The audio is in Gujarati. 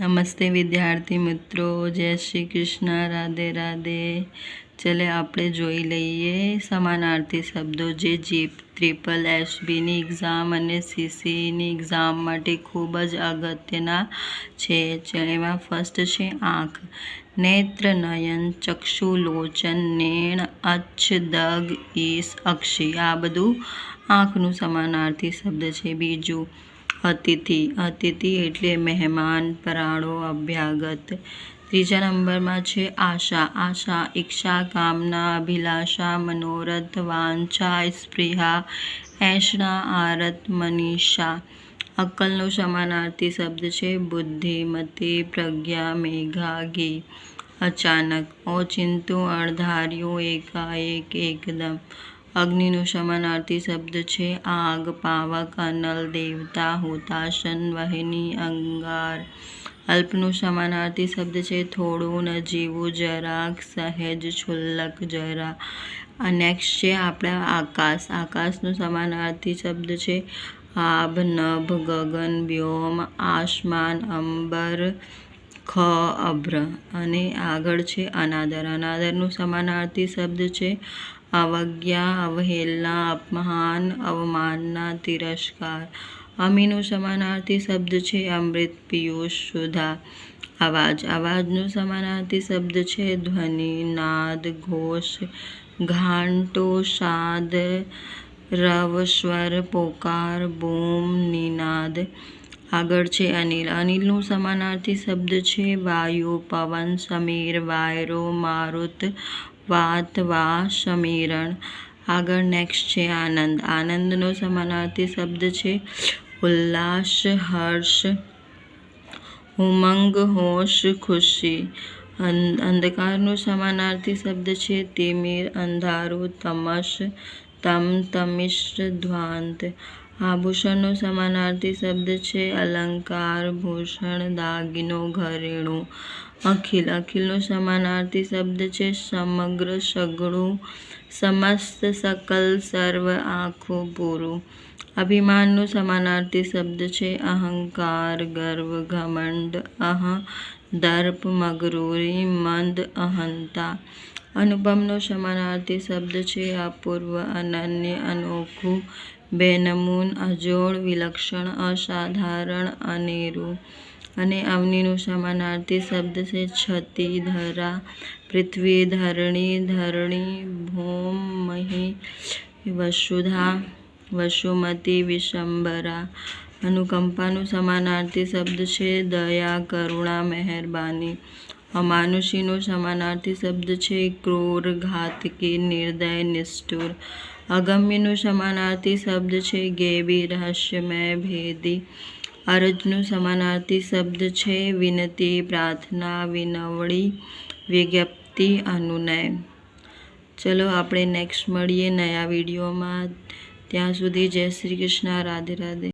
નમસ્તે વિદ્યાર્થી મિત્રો, જય શ્રી કૃષ્ણ, રાધે રાધે। ચલે આપણે જોઈ લઈએ સમાનાર્થી શબ્દો જે ટ્રિપલ એસબીની એક્ઝામ અને સીસીની એક્ઝામ માટે ખૂબ જ અગત્યના છે। એમાં ફર્સ્ટ છે આંખ, નેત્ર, નયન, ચક્ષુ, લોચન, નેણ, અચ્છ, દગ, ઈશ, અક્ષી। આ બધું આંખનું સમાનાર્થી શબ્દ છે। બીજું અતિથિ, અતિથિ એટલે મહેમાન, પરાળો, અભ્યાગત। ત્રીજા નંબરમાં છે આશા, આશા, ઈચ્છા, કામના, અભિલાષા, મનોરથ, વાંછા, સ્પૃહા, એષણા, આરત, મનીષા। અક્કલનો સમાનાર્થી શબ્દ છે બુદ્ધિ, મતિ, પ્રજ્ઞા, મેઘા, ઘી। અચાનક, ઓચિંતું, અણધાર્યું, એકાએક, એકદમ। અગ્નિનું સમાનાર્થી શબ્દ છે આગ, પાવક, અનલ, દેવતા, હુતાશન, વહિની, અંગાર। અલ્પનું સમાનાર્થી શબ્દ છે થોડું, નજીવું, જરાક, સહેજ, છુલ્લક, જરા। નેક્સ્ટ છે આપણા આકાશ, આકાશનું સમાનાર્થી શબ્દ છે આભ, નભ, ગગન, વ્યોમ, આસમાન, અંબર, અભ્ર। અને આગળ છે અનાદર, અનાદરનું સમાનાર્થી શબ્દ છે અવજ્ઞા, અવહેલના, અપમાન, અવમાનના, તિરસ્કાર। અમીનું સમાનાર્થી શબ્દ છે અમૃત, પિયુષ, સુધા। અવાજ, અવાજનું સમાનાર્થી શબ્દ છે ધ્વનિ, નાદ, ઘોષ, ઘાંટો, શાદ, રવ, સ્વર, પોકાર, બૂમ, નિનાદ। આગળ છે અનિલ, અનિલનું સમાનાર્થી શબ્દ છે વાયુ, પવન, સમીર, વાયરો, મારુત, વાત, વા, સમીરણ। આગળ નેક્સ્ટ છે આનંદ, આનંદનો સમાનાર્થી શબ્દ છે ઉલ્લાસ, હર્ષ, ઉમંગ, હોશ, ખુશી। અંધકારનું સમાનાર્થી શબ્દ છે તિમિર, અંધારું, તમસ, તમ, તમિશ્ર, ધ્વાંત। આભૂષણનો સમાનાર્થી શબ્દ છે અલંકાર, ભૂષણ, દાગીનો, ઘરેણું। અખિલ, અખિલનો સમાનાર્થી શબ્દ છે સમગ્ર, સઘળું, સમસ્ત, સકલ, સર્વ, આખું, પૂરું। અભિમાનનું સમાનાર્થી શબ્દ છે અહંકાર, ગર્વ, ઘમંડ, દર્પ, મગરૂરી, મંદ, અહંતા। અનુપમનો સમાનાર્થી શબ્દ છે અપૂર્વ, અનન્ય, અનોખું, બેનમૂન, અજોડ, વિલક્ષણ, અસાધારણ, અનેરું। અને અવનીનું સમાનાર્થી શબ્દ છે છતી, ધરા, પૃથ્વી, ધરણી, ધરણી, ભૌમ, મહી, વસુધા, વસુમતી, વિશંભરા। અનુકંપાનું સમાનાર્થી શબ્દ છે દયા, કરુણા, મહેરબાની। અમાનુષીનો સમાનાર્થી શબ્દ છે ક્રૂર, ઘાતકી, નિર્દય, નિષ્ઠુર। અગમ્યનું સમાનાર્થી શબ્દ છે ગેબી, રહસ્યમય, ભેદી। અરજનું સમાનાર્થી શબ્દ છે વિનતી, પ્રાર્થના, વિનવણી, વિજ્ઞપ્તિ, અનુનય। ચલો આપણે નેક્સ્ટ મળીએ નયા વિડીયોમાં। ત્યાં સુધી જય શ્રી કૃષ્ણ, રાધે રાધે।